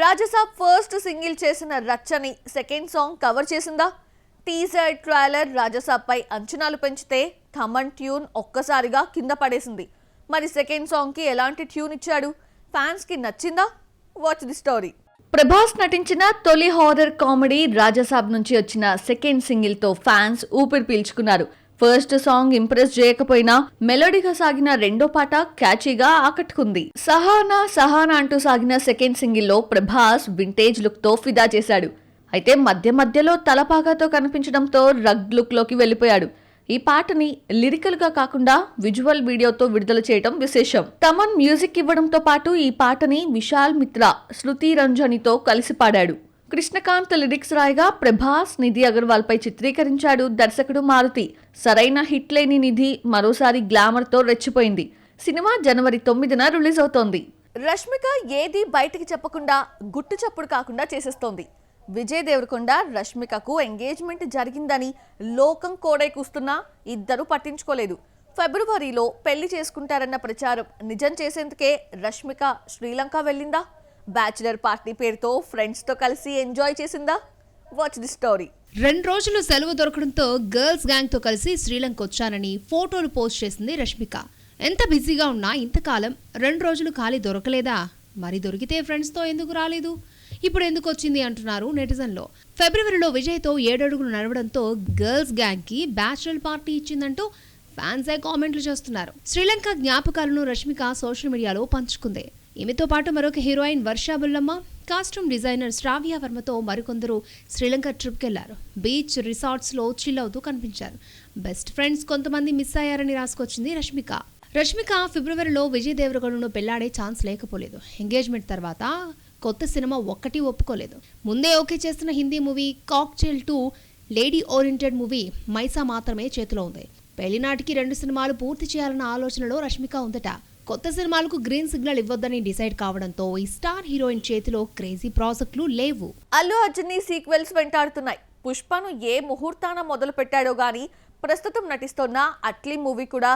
Raja Saab first single చేసిన రచ్చని second song cover చేసిందా? Teaser trailer Raja Saab పై అంచనాలు పెంచితే థమన్ ట్యూన్ ఒక్కసారిగా కింద పడేసింది. మరి సెకండ్ సాంగ్ కి ఎలాంటి ట్యూన్ ఇచ్చాడు? ఫ్యాన్స్ కి నచ్చిందా? Watch the story. ప్రభాస్ నటించిన తొలి హారర్ కామెడీ రాజసాబ్ నుంచి వచ్చిన సెకండ్ సింగిల్ తో ఫ్యాన్స్ ఊపిరి పీల్చుకున్నారు. ఫస్ట్ సాంగ్ ఇంప్రెస్ చేయకపోయినా మెలోడీగా సాగిన రెండో పాట క్యాచీగా ఆకట్టుకుంది. సహానా అంటూ సాగిన సెకండ్ సింగిల్లో ప్రభాస్ వింటేజ్ లుక్ తో ఫిదా చేశాడు. అయితే మధ్యలో తలపాగాతో కనిపించడంతో రగ్ లుక్ లోకి వెళ్లిపోయాడు. ఈ పాటని లిరికల్ గా కాకుండా విజువల్ వీడియోతో విడుదల చేయడం విశేషం. తమన్ మ్యూజిక్ ఇవ్వడంతో పాటు ఈ పాటని విశాల్ మిత్రా, శృతి రంజనితో కలిసి పాడాడు. కృష్ణకాంత్ లిరిక్స్ రాయగా ప్రభాస్ నిధి అగర్వాల్ పై చిత్రీకరించాడు దర్శకుడు మారుతి. సరైన హిట్ లేని నిధి మరోసారి గ్లామర్ తో రెచ్చిపోయింది. సినిమా జనవరి 9న రిలీజ్ అవుతోంది. రష్మిక ఏది బయటికి చెప్పకుండా గుట్టు చప్పుడు కాకుండా చేసేస్తోంది. విజయ్ దేవరకొండ రష్మికకు ఎంగేజ్మెంట్ జరిగిందని లోకం కోడై కూస్తున్నా ఇద్దరు పట్టించుకోలేదు. ఫిబ్రవరిలో పెళ్లి చేసుకుంటారన్న ప్రచారం నిజం చేసేందుకే రష్మిక శ్రీలంక వెళ్ళిందా? బ్యాచిలర్ పార్టీ పేరుతో ఫ్రెండ్స్ తో కలిసి ఎంజాయ్ చేసిందా? Watch the story. 2 రోజులు సెలవు దొరకడంతో గర్ల్స్ గ్యాంగ్ తో కలిసి శ్రీలంక వచ్చానని ఫోటోలు పోస్ట్ చేసింది రష్మిక. ఎంత బిజీగా ఉన్నా ఇంతకాలం 2 రోజులు ఖాళీ దొరకలేదా? మరి దొరికితే ఫ్రెండ్స్ తో ఎందుకు రాలేదు? ఇప్పుడు ఎందుకు వచ్చింది అంటున్నారు నెటిజన్లో. ఫిబ్రవరిలో విజయ్ తో 7 అడుగులు నడవడంతో గర్ల్స్ గ్యాంగ్ కి బ్యాచిలర్ పార్టీ ఇచ్చిందంటూ ఫ్యాన్సే కామెంట్లు చేస్తున్నారు. శ్రీలంక జ్ఞాపకాలను రష్మిక సోషల్ మీడియాలో పంచుకుంది. ఈమెతో పాటు మరొక హీరోయిన్ వర్షా బుల్లమ్మ, కాస్ట్యూమ్ డిజైనర్ శ్రావ్య వర్మతో మరికొందరు శ్రీలంక ట్రిప్కి వెళ్లారు. బీచ్ రిసార్ట్స్ లో చిల్ అవుతూ కనిపించారు. బెస్ట్ ఫ్రెండ్స్ కొంతమంది మిస్ అయ్యారని రాసుకొచ్చింది రష్మిక ఫిబ్రవరిలో విజయ్ దేవరకొండను పెళ్లాడే ఛాన్స్ లేకపోలేదు. ఎంగేజ్మెంట్ తర్వాత కొత్త సినిమా ఒక్కటి ఒప్పుకోలేదు. ముందే ఓకే చేస్తున్న Hindi movie Cocktail 2 lady oriented movie Mysaa మాత్రమే చేతిలో ఉంది. పెళ్లినాటికి 2 సినిమాలు పూర్తి చేయాలన్న ఆలోచనలో రష్మిక ఉందట. కొత్త సినిమాలకు గ్రీన్ సిగ్నల్ ఇవ్వొద్దని డిసైడ్ కావడంతో ఈ స్టార్ హీరోయిన్ చేతిలో క్రేజీ ప్రాజెక్టులు లేవు. అల్లు అర్జున్ సీక్వెల్స్ వెంటాడుతున్నాయి. పుష్పను ఏ ముహూర్తాన మొదలు పెట్టాడో గానీ ప్రస్తుతం నటిస్తోన్న అట్లీ మూవీ కూడా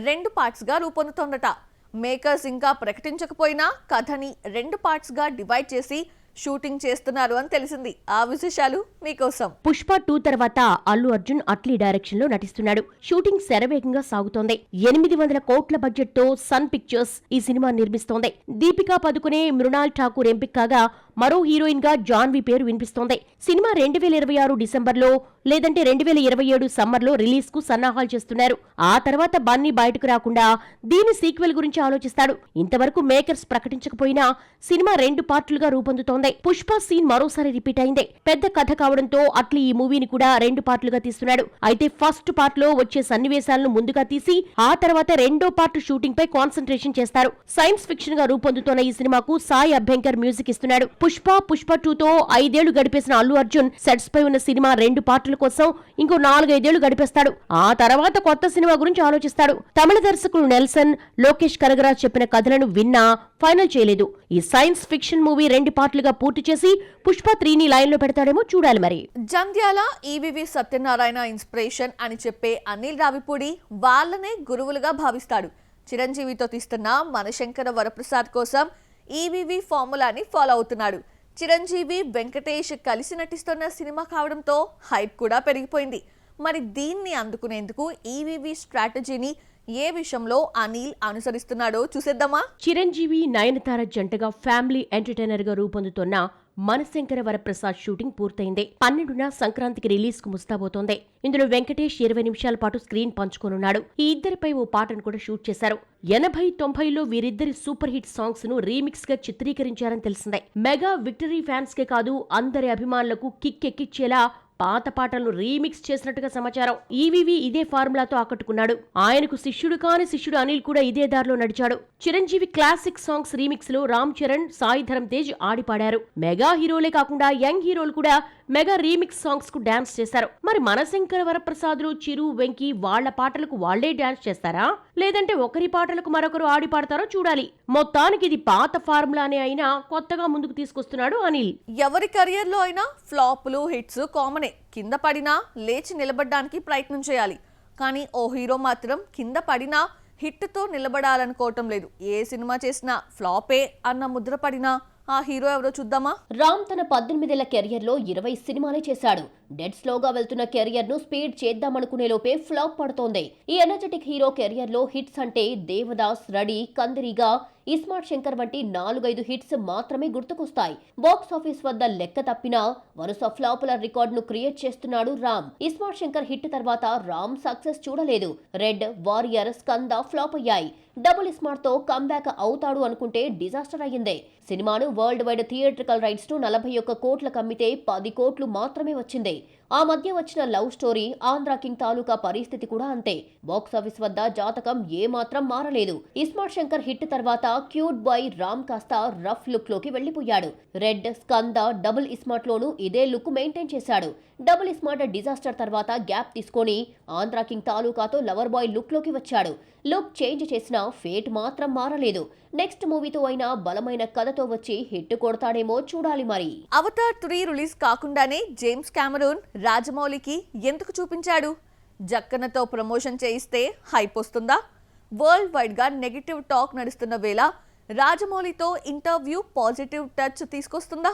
2 పార్ట్స్ గా రూపొందుతోందట. మేకర్స్ ఇంకా ప్రకటించకపోయినా కథని 2 పార్ట్స్ గా డివైడ్ చేసి షూటింగ్ చేస్తున్నారు అని తెలిసింది. ఆ విశేషాలు మీకోసం. పుష్ప 2 తర్వాత అల్లు అర్జున్ అట్లీ డైరెక్షన్ లో నటిస్తున్నాడు. షూటింగ్ శరవేగంగా సాగుతోంది. 800 కోట్ల బడ్జెట్ తో సన్ పిక్చర్స్ ఈ సినిమా నిర్మిస్తోంది. దీపికా పదుకునే, మృణాల్ ఠాకూర్ ఎంపిక కాగా మరో హీరోయిన్ గా జాన్వీ పేరు వినిపిస్తోంది. సినిమా 2026 డిసెంబర్లో లేదంటే 2027 సమ్మర్లో రిలీజ్ కు సన్నాహాలు చేస్తున్నారు. ఆ తర్వాత బన్నీ బయటకు రాకుండా దీని సీక్వెల్ గురించి ఆలోచిస్తాడు. ఇంతవరకు మేకర్స్ ప్రకటించకపోయినా సినిమా 2 పార్టులుగా రూపొందుతోంది. పుష్ప సీన్ మరోసారి రిపీట్ అయింది. పెద్ద కథ కావడంతో అట్లీ ఈ మూవీని కూడా 2 పార్టులుగా తీస్తున్నాడు. అయితే ఫస్ట్ పార్ట్ లో వచ్చే సన్నివేశాలను ముందుగా తీసి ఆ తర్వాత రెండో పార్ట్ షూటింగ్ పై కాన్సంట్రేషన్ చేస్తారు. సైన్స్ ఫిక్షన్ గా రూపొందుతోన్న ఈ సినిమాకు సాయి అభ్యంకర్ మ్యూజిక్ ఇస్తున్నాడు. పుష్ప 2తో 5 ఏళ్లు గడిపేసిన అల్లు అర్జున్ సెట్స్ పై ఉన్న సినిమా 2 పార్టుల కోసం ఇంకో 4-5 ఏళ్లు గడిపేస్తాడు. ఆ తర్వాత కొత్త సినిమా గురించి ఆలోచిస్తాడు. తమిళ దర్శకుడు నెల్సన్, లోకేష్ కనగరాజ్ చెప్పిన కథలను విన్నా ఫైనల్ చేయలేదు. ఈ సైన్స్ ఫిక్షన్ మూవీ 2 పార్టులుగా పూర్తి చేసి పుష్ప 3ని లైన్ లో పెడతాడేమో చూడాలి. మరి జంధ్యాల ఈవీవి సత్యనారాయణ ఇన్స్పిరేషన్ అని చెప్పే అనిల్ రావిపూడి వాళ్ళనే గురువులుగా భావిస్తాడు. చిరంజీవితో తీస్తున్న మనశంకర వరప్రసాద్ కోసం ఈవీవి ఫార్ములాని ఫాలో అవుతున్నాడు. చిరంజీవి, వెంకటేష్ కలిసి నటిస్తున్న సినిమా కావడంతో హైప్ కూడా పెరిగిపోయింది. మరి దీన్ని అందుకునేందుకు ఈవీవి స్ట్రాటజీని ఏ విషయంలో అనిల్ అనుసరిస్తున్నాడో చూసేద్దామా? చిరంజీవి, నయనతార జంటగా ఫ్యామిలీ ఎంటర్టైనర్ గా రూపొందుతున్న మనశంకర వరప్రసాద్ షూటింగ్ పూర్తయింది. 12న సంక్రాంతికి రిలీజ్ కు ముస్తాబోతోంది. ఇందులో వెంకటేష్ 20 నిమిషాల పాటు స్క్రీన్ పంచుకోనున్నాడు. ఈ ఇద్దరిపై ఓ పాటను కూడా షూట్ చేశారు. 80-90లో వీరిద్దరి సూపర్ హిట్ సాంగ్స్ ను రీమిక్స్ గా చిత్రీకరించారని తెలిసిందే. మెగా విక్టరీ ఫ్యాన్స్ కే కాదు అందరి అభిమానులకు కిక్ ఎక్కిచ్చేలా పాత పాటలను రీమిక్స్ చేసినట్టుగా సమాచారం. ఈవీవి ఇదే ఫార్ములాతో ఆకట్టుకున్నాడు. ఆయనకు శిష్యుడు కాని శిష్యుడు అనిల్ కూడా ఇదే దారిలో నడిచాడు. చిరంజీవి క్లాసిక్ సాంగ్స్ రీమిక్స్ లో రామ్ చరణ్, సాయి ధరమ్ తేజ్ ఆడిపాడారు. మెగా హీరోలే కాకుండా యంగ్ హీరోలు కూడా మెగా రీమిక్స్ సాంగ్స్ కు డాన్స్ చేశారు. మరి మనశంకర వరప్రసాదులు, చిరు, వెంకీ వాళ్ల పాటలకు వాళ్లే డాన్స్ చేస్తారా, లేదంటే ఒకరి పాటలకు మరొకరు ఆడి పాడతారో చూడాలి. మొత్తానికి ఇది పాత ఫార్ములానే అయినా కొత్తగా ముందుకు తీసుకొస్తున్నాడు అనిల్. ఎవరి కెరియర్ లో అయినా ఫ్లాపులు, హిట్స్ కామనే. కింద పడినా లేచి నిలబడడానికి ప్రయత్నం చేయాలి. కానీ ఓ హీరో మాత్రం కింద పడినా హిట్ తో నిలబడాలనుకోవటం లేదు. ఏ సినిమా చేసినా ఫ్లాపే అన్న ముద్ర పడినా ఆ హీరో ఎవరో చూద్దామా? రామ్ తన 18 ఏళ్ల కెరియర్లో 20 సినిమాలే చేశాడు. డెడ్ స్లోగా వెళ్తున్న కెరియర్ ను స్పీడ్ చేద్దామనుకునే లోపే ఫ్లాప్ పడుతోంది. ఈ ఎనర్జెటిక్ హీరో కెరియర్ లో హిట్స్ అంటే దేవదాస్, రడి, కందిరిగా, ఇస్మార్ట్ శంకర్ వంటి 4-5 హిట్స్ మాత్రమే గుర్తుకొస్తాయి. బాక్స్ ఆఫీస్ వద్ద లెక్క తప్పినా వరుస ఫ్లాపుల రికార్డును క్రియేట్ చేస్తున్నాడు రామ్. ఇస్మార్ట్ శంకర్ హిట్ తర్వాత రామ్ సక్సెస్ చూడలేదు. రెడ్, వారియర్, స్కంద ఫ్లాప్ అయ్యాయి. డబుల్ ఇస్మార్ట్ తో కంబ్యాక్ అవుతాడు అనుకుంటే డిజాస్టర్ అయ్యిందే. సినిమాను వరల్డ్ వైడ్ థియేట్రికల్ రైట్స్ ను 41 కోట్లకు అమ్మితే 10 కోట్లు మాత్రమే వచ్చింది. ఆ మధ్య వచ్చిన లవ్ స్టోరీ, ఆంధ్ర కింగ్ తాలూకా పరిస్థితి కూడా అంతే. బాక్సాఫీస్ వద్ద జాతకం ఏమాత్రం మారలేదు. ఇస్మార్ట్ శంకర్ హిట్ తర్వాత క్యూట్ బాయ్ రామ్ కాస్త రఫ్ లుక్ లోకి వెళ్లిపోయాడు. రెడ్, స్కంద, డబుల్ ఇస్మార్ట్ లోనూ ఇదే లుక్ మెయింటైన్ చేశాడు. డబుల్ ఇస్మార్ట్ డిజాస్టర్ తర్వాత గ్యాప్ తీసుకొని ఆంధ్ర కింగ్ తాలూకాతో లవర్ బాయ్ లుక్ లోకి వచ్చాడు. లుక్ చేంజ్ చేసినా ఫేట్ మాత్రం మారలేదు. నెక్స్ట్ మూవీతో అయినా బలమైన కథతో వచ్చి హిట్ కొడతాడేమో చూడాలి మరి. అవతార్ 3 రిలీజ్ కాకుండానే జేమ్స్ కెమెరూన్ రాజమౌళికి ఎందుకు చూపించాడు? జక్కన్నతో ప్రమోషన్ చేయిస్తే హైప్ వస్తుందా? వరల్డ్ వైడ్ గా నెగిటివ్ టాక్ నడుస్తున్న వేళ రాజమౌళితో ఇంటర్వ్యూ పాజిటివ్ టచ్ తీసుకొస్తుందా?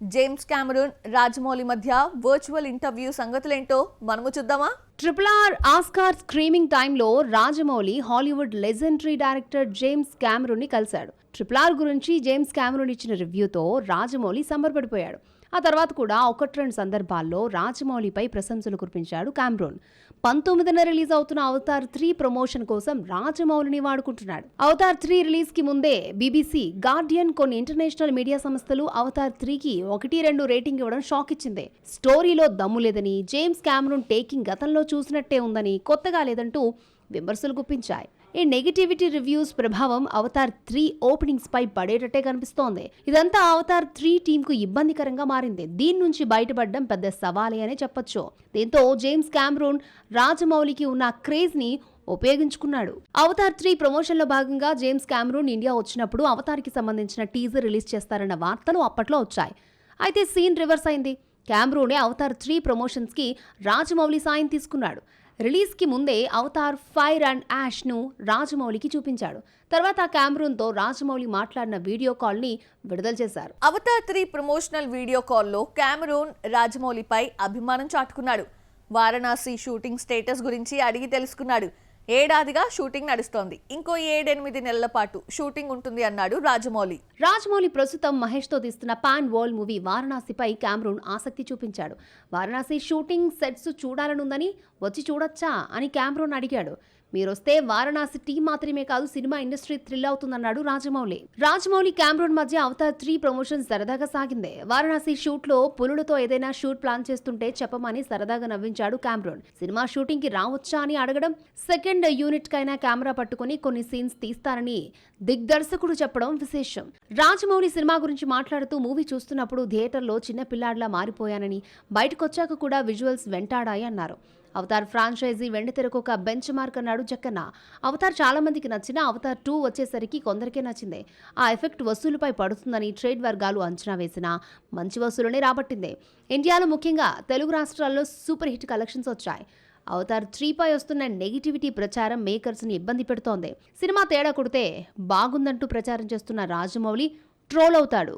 జేమ్స్ కెమెరూన్, రాజమౌళి మధ్య వర్చువల్ ఇంటర్వ్యూ సంగతులేంటో మనము చూద్దామా? RRR ఆస్కార్ స్క్రీమింగ్ టైంలో Rajamouli Hollywood legendary director James Cameroon ని కలిశాడు. RRR గురించి జేమ్స్ కెమెరూన్ ఇచ్చిన రివ్యూతో రాజమౌళి సంబరపడిపోయాడు. ఆ తర్వాత కూడా 1-2 సందర్భాల్లో రాజమౌళిపై ప్రశంసలు కురిపించాడు కెమెరూన్. 19న రిలీజ్ అవుతున్న అవతార్ 3 ప్రమోషన్ కోసం రాజమౌళిని వాడుకుంటున్నాడు. అవతార్ 3 రిలీజ్ కి ముందే BBC, గార్డియన్, కొన్ని ఇంటర్నేషనల్ మీడియా సంస్థలు అవతార్ 3కి 1-2 రేటింగ్ ఇవ్వడం షాక్ ఇచ్చింది. స్టోరీలో దమ్ము లేదని, జేమ్స్ కెమెరూన్ టేకింగ్ గతంలో చూసినట్టే ఉందని, కొత్తగా లేదంటూ విమర్శలు గుప్పించాయి. ఈ నెగిటివిటీ రివ్యూస్ ప్రభావం అవతార్ 3 ఓపెనింగ్స్ పై పడేటట్టే కనిపిస్తోంది. ఇదంతా అవతార్ 3 టీమ్ కు ఇబ్బందికరంగా మారింది. దీని నుంచి బయటపడడం పెద్ద సవాలే అని చెప్పొచ్చు. దీంతో జేమ్స్ కెమెరూన్ రాజమౌళికి ఉన్న క్రేజ్ ని ఉపయోగించుకున్నాడు. అవతార్ 3 ప్రమోషన్ లో భాగంగా జేమ్స్ కెమెరూన్ ఇండియా వచ్చినప్పుడు అవతార్ కి సంబంధించిన టీజర్ రిలీజ్ చేస్తారన్న వార్తలు అప్పట్లో వచ్చాయి. అయితే సీన్ రివర్స్ అయింది. కెమెరూనే అవతార్ 3 ప్రమోషన్స్ కి రాజమౌళి సాయం తీసుకున్నాడు. రిలీజ్ కి ముందే అవతార్ ఫైర్ అండ్ యాష్ ను రాజమౌళికి చూపించాడు. తర్వాత కెమెరూన్ తో రాజమౌళి మాట్లాడిన వీడియో కాల్ ని విడుదల చేశారు. అవతార్ 3 ప్రమోషనల్ వీడియో కాల్లో కెమెరూన్ రాజమౌళిపై అభిమానం చాటుకున్నాడు. వారణాసి షూటింగ్ స్టేటస్ గురించి అడిగి తెలుసుకున్నాడు. ఏడాదిగా షూటింగ్ నడుస్తోంది, ఇంకో 7-8 నెలల పాటు షూటింగ్ ఉంటుంది అన్నాడు రాజమౌళి. రాజమౌళి ప్రస్తుతం మహేష్ తో తీస్తున్న పాన్ వరల్డ్ మూవీ వారణాసిపై కెమెరూన్ ఆసక్తి చూపించాడు. వారణాసి షూటింగ్ సెట్స్ చూడాలనుందని వచ్చి చూడొచ్చా అని కెమెరూన్ అడిగాడు. మీరొస్తే వారణాసి టీం మాత్రమే కాదు, సినిమా ఇండస్ట్రీ థ్రిల్ అవుతుందన్నాడు రాజమౌళి. రాజమౌళి కెమెరూన్ మధ్య అవతార్ 3 ప్రమోషన్ సరదాగా సాగింది. వారణాసి షూట్ లో పులులతో ఏదైనా షూట్ ప్లాన్ చేస్తుంటే చెప్పమని సరదాగా నవ్వించాడు కెమెరూన్. సినిమా షూటింగ్ కి రావచ్చా అని అడగడం, సెకండ్ యూనిట్ కైనా కెమెరా పట్టుకుని కొన్ని సీన్స్ తీస్తారని దిగ్దర్శకుడు చెప్పడం విశేషం. రాజమౌళి సినిమా గురించి మాట్లాడుతూ, మూవీ చూస్తున్నప్పుడు థియేటర్లో చిన్న పిల్లాడిలా మారిపోయానని, బయటకొచ్చాక కూడా విజువల్స్ వెంటాడాయి అన్నారు. అవతార్ ఫ్రాంచైజీ వెండితెరకు ఒక బెంచ్ మార్క్ అన్నాడు జక్కన్న. అవతార్ చాలా మందికి నచ్చినా అవతార్ 2 వచ్చేసరికి కొందరికే నచ్చింది. ఆ ఎఫెక్ట్ వసూలుపై పడుతుందని ట్రేడ్ వర్గాలు అంచనా వేసినా మంచి వసూలునే రాబట్టింది. ఇండియాలో ముఖ్యంగా తెలుగు రాష్ట్రాల్లో సూపర్ హిట్ కలెక్షన్స్ వచ్చాయి. అవతార్ 3 పై వస్తున్న నెగిటివిటీ ప్రచారం మేకర్స్ ని ఇబ్బంది పెడుతోంది. సినిమా తేడా కొడితే బాగుందంటూ ప్రచారం చేస్తున్న రాజమౌళి ట్రోల్ అవుతాడు.